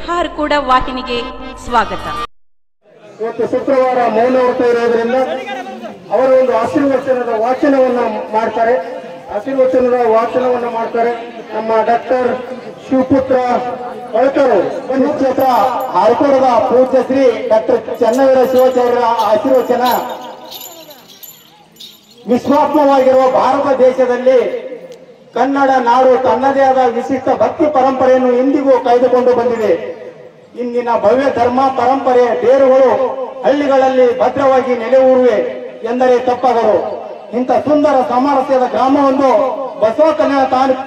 ಹಾರಕೂಡ ವಾಹಿನಿಗೆ ಸ್ವಾಗತ. ಇವತ್ತು ಶುಕ್ರವಾರ ಮೌನ ವ್ರತ ಇರೋದ್ರಿಂದ ಅವರು ಒಂದು ಆಶೀರ್ವಚನದ ವಾಚನವನ್ನು ಮಾಡ್ತಾರೆ. ನಮ್ಮ ಡಾಕ್ಟರ್ ಶಿವಪುತ್ರ ಹೊಳಕರು ಕ್ಷೇತ್ರ ಹಾರಕೂಡದ ಪೂಜ್ಯ ಶ್ರೀ ಡಾಕ್ಟರ್ ಚನ್ನವೀರ ಶಿವಾಚಾರ್ಯರ ಆಶೀರ್ವಚನ. ವಿಶ್ವಾತ್ಮವಾಗಿರುವ ಭಾರತ ದೇಶದಲ್ಲಿ ಕನ್ನಡ ನಾಡು ತನ್ನದೇ ಆದ ವಿಶಿಷ್ಟ ಭಕ್ತಿ ಪರಂಪರೆಯನ್ನು ಇಂದಿಗೂ ಕಾಯ್ದುಕೊಂಡು ಬಂದಿದೆ. ಇಂದಿನ ಭವ್ಯ ಧರ್ಮ ಪರಂಪರೆ ಬೇರುಗಳು ಹಳ್ಳಿಗಳಲ್ಲಿ ಭದ್ರವಾಗಿ ನೆಲೆಯೂರುವೆ ಎಂದರೆ ತಪ್ಪಾಗದು. ಇಂಥ ಸುಂದರ ಸಾಮರಸ್ಯದ ಗ್ರಾಮವೊಂದು ಬಸವ ಕಲ್ಯಾಣ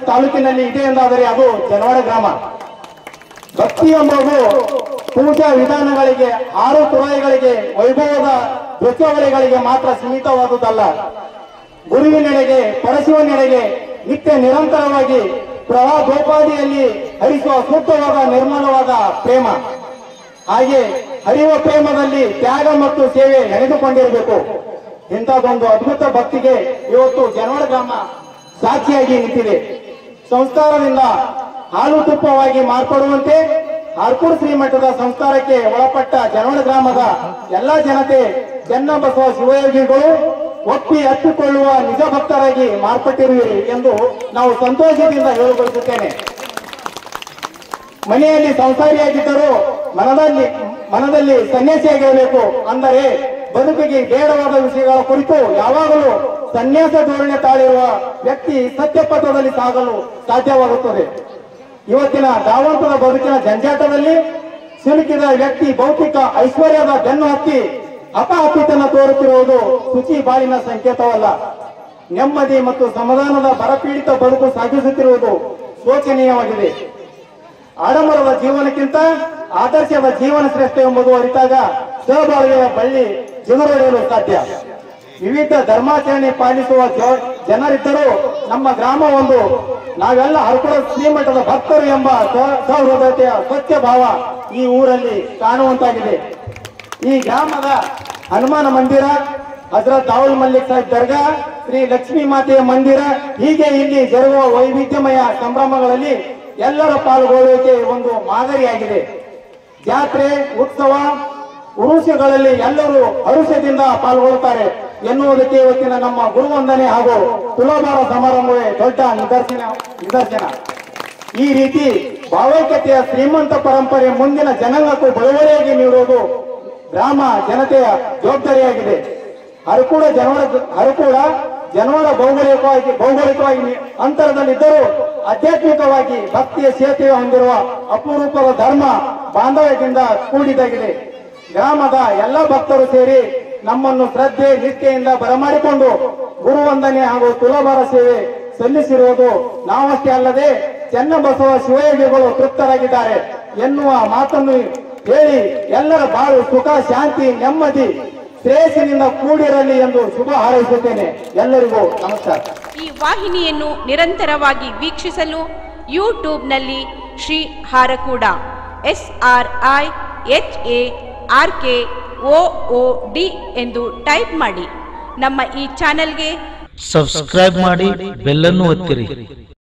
ತಾಲೂಕಿನಲ್ಲಿ ಇದೆ ಎಂದಾದರೆ ಅದು ಜನವಾಡ ಗ್ರಾಮ. ಭಕ್ತಿ ಎಂಬುದು ಪೂಜಾ ವಿಧಾನಗಳಿಗೆ, ಆರು ತುರಾಯಿಗಳಿಗೆ, ವೈಭವದ ಧ್ವಜಾವಳಿಗಳಿಗೆ ಮಾತ್ರ ಸೀಮಿತವಾದುದಲ್ಲ. ಗುರುವಿನೆಡೆಗೆ, ಪರಶಿವನೆಡೆಗೆ ನಿತ್ಯ ನಿರಂತರವಾಗಿ ಪ್ರವಾಹೋಪಾದಿಯಲ್ಲಿ ಹರಿಸುವ ಸೂಕ್ತವಾದ ನಿರ್ಮಲವಾದ ಪ್ರೇಮ. ಹಾಗೆ ಹರಿಯುವ ಪ್ರೇಮದಲ್ಲಿ ತ್ಯಾಗ ಮತ್ತು ಸೇವೆ ನೆನೆದುಕೊಂಡಿರಬೇಕು. ಇಂಥದ್ದೊಂದು ಅದ್ಭುತ ಭಕ್ತಿಗೆ ಇವತ್ತು ಜನವಾಡ ಗ್ರಾಮ ಸಾಕ್ಷಿಯಾಗಿ ನಿಂತಿದೆ. ಸಂಸ್ಕಾರದಿಂದ ಹಾಲು ತುಪ್ಪವಾಗಿ ಮಾರ್ಪಡುವಂತೆ ಹಾರಕೂಡ ಶ್ರೀಮಠದ ಸಂಸ್ಕಾರಕ್ಕೆ ಒಳಪಟ್ಟ ಜನವಾಡ ಗ್ರಾಮದ ಎಲ್ಲಾ ಜನತೆ ಚನ್ನಬಸವ ಶಿವಯೋಗಿಗಳು ಒಪ್ಪಿ ಅಪ್ಪಿಕೊಳ್ಳುವ ನಿಜ ಭಕ್ತರಾಗಿ ಮಾರ್ಪಟ್ಟಿರುವಿರಿ ಎಂದು ನಾವು ಸಂತೋಷದಿಂದ ಹೇಳಿಕೊಳ್ಳುತ್ತೇನೆ. ಮನೆಯಲ್ಲಿ ಸಂಸಾರಿಯಾಗಿದ್ದರೂ ಮನದಲ್ಲಿ ಸನ್ಯಾಸಿಯಾಗಿರಬೇಕು. ಅಂದರೆ ಬದುಕಿಗೆ ಬೇಡವಾದ ವಿಷಯಗಳ ಕುರಿತು ಯಾವಾಗಲೂ ಸನ್ಯಾಸ ಧೋರಣೆ ತಾಳಿರುವ ವ್ಯಕ್ತಿ ಸತ್ಯಪಥದಲ್ಲಿ ಸಾಗಲು ಸಾಧ್ಯವಾಗುತ್ತದೆ. ಇವತ್ತಿನ ಧಾವಂತದ ಬದುಕಿನ ಜಂಜಾಟದಲ್ಲಿ ಸಿಲುಕಿದ ವ್ಯಕ್ತಿ ಭೌತಿಕ ಐಶ್ವರ್ಯದ ಬೆನ್ನು ಹತ್ತಿ ಅಪಹಪಿತನ ತೋರುತ್ತಿರುವುದು ಶುಚಿ ಬಾಳಿನ ಸಂಕೇತವಲ್ಲ. ನೆಮ್ಮದಿ ಮತ್ತು ಸಮಾಧಾನದ ಬರಪೀಡಿತ ಬದುಕು ಸಾಗಿಸುತ್ತಿರುವುದು ಶೋಚನೀಯವಾಗಿದೆ. ಆಡಂಬರದ ಜೀವನಕ್ಕಿಂತ ಆದರ್ಶದ ಜೀವನ ಶ್ರೇಷ್ಠ ಎಂಬುದು ಅರಿತಾಗ ಸಹಬಾಳ್ವೆಯ ಬಳ್ಳಿ ಚಿಗುರೊಡೆಯಲು ಸಾಧ್ಯ. ವಿವಿಧ ಧರ್ಮಾಚರಣೆ ಪಾಲಿಸುವ ಜನರಿದ್ದರೂ ನಮ್ಮ ಗ್ರಾಮ ಒಂದು. ನಾವೆಲ್ಲ ಹಾರಕೂಡ ಶ್ರೀಮಠದ ಭಕ್ತರು ಎಂಬ ಸಹೃದಯತೆಯ ಸ್ವಚ್ಛ ಭಾವ ಈ ಊರಲ್ಲಿ ಕಾಣುವಂತಾಗಿದೆ. ಈ ಗ್ರಾಮದ ಹನುಮಾನ ಮಂದಿರ, ಹಜರತ್ ದಾವುಲ್ ಮಲ್ಲಿಕ್ ಸಾಹಿಬ್ ದರ್ಗಾ, ಶ್ರೀ ಲಕ್ಷ್ಮೀ ಮಾತೆಯ ಮಂದಿರ, ಹೀಗೆ ಇಲ್ಲಿ ಜರುಗುವ ವೈವಿಧ್ಯಮಯ ಸಂಭ್ರಮಗಳಲ್ಲಿ ಎಲ್ಲರ ಪಾಲ್ಗೊಳ್ಳುವಿಕೆ ಒಂದು ಮಾದರಿಯಾಗಿದೆ. ಜಾತ್ರೆ, ಉತ್ಸವ, ಉರುಸುಗಳಲ್ಲಿ ಎಲ್ಲರೂ ಹರುಷದಿಂದ ಪಾಲ್ಗೊಳ್ಳುತ್ತಾರೆ ಎನ್ನುವುದಕ್ಕೆ ಇವತ್ತಿನ ನಮ್ಮ ಗುರುವಂದನೆ ಹಾಗೂ ತುಲಾಭಾರ ಸಮಾರಂಭವೇ ದೊಡ್ಡ ನಿದರ್ಶನ. ಈ ರೀತಿ ಭಾವೈಕ್ಯತೆಯ ಶ್ರೀಮಂತ ಪರಂಪರೆ ಮುಂದಿನ ಜನಾಂಗಕ್ಕೂ ಬಳುವಳಿಯಾಗಿ ನೀಡುವುದು ಗ್ರಾಮ ಜನತೆಯ ಜವಾಬ್ದಾರಿಯಾಗಿದೆ. ಹಾರಕೂಡ ಜನವಾಡ ಭೌಗೋಳಿಕವಾಗಿ ಅಂತರದಲ್ಲಿದ್ದರೂ ಆಧ್ಯಾತ್ಮಿಕವಾಗಿ ಭಕ್ತಿಯ ಸೇತುವೆ ಹೊಂದಿರುವ ಅಪರೂಪದ ಧರ್ಮ ಬಾಂಧವ್ಯದಿಂದ ಕೂಡಿದಾಗಿದೆ. ಗ್ರಾಮದ ಎಲ್ಲ ಭಕ್ತರು ಸೇರಿ ನಮ್ಮನ್ನು ಶ್ರದ್ಧೆ ನಿಷ್ಠೆಯಿಂದ ಬರಮಾಡಿಕೊಂಡು ಗುರುವಂದನೆ ಹಾಗೂ ತುಲಾಭಾರ ಸೇವೆ ಸಲ್ಲಿಸಿರುವುದು ನಾವಷ್ಟೇ ಅಲ್ಲದೆ ಚನ್ನಬಸವ ಶಿವಯೋಗಿಗಳು ತೃಪ್ತರಾಗಿದ್ದಾರೆ ಎನ್ನುವ ಮಾತನ್ನು ಹೇಳಿ ಎಲ್ಲರ ಬಾಳು ಸುಖ, ಶಾಂತಿ, ನೆಮ್ಮದಿ, ಶ್ರೇಯಸ್ಸಿನಿಂದ ಕೂಡಿರಲಿ ಎಂದು ಶುಭ ಹಾರೈಸುತ್ತೇನೆ. ಎಲ್ಲರಿಗೂ ನಮಸ್ಕಾರ. ಈ ವಾಹಿನಿಯನ್ನು ನಿರಂತರವಾಗಿ ವೀಕ್ಷಿಸಲು ಯೂಟ್ಯೂಬ್ನಲ್ಲಿ ಶ್ರೀ ಹಾರಕೂಡ SRIHARKOOD ಎಂದು ಟೈಪ್ ಮಾಡಿ. ನಮ್ಮ ಈ ಚಾನೆಲ್ಗೆ ಸಬ್ಸ್ಕ್ರೈಬ್ ಮಾಡಿ, ಬೆಲ್ ಅನ್ನು ಒತ್ತಿರಿ.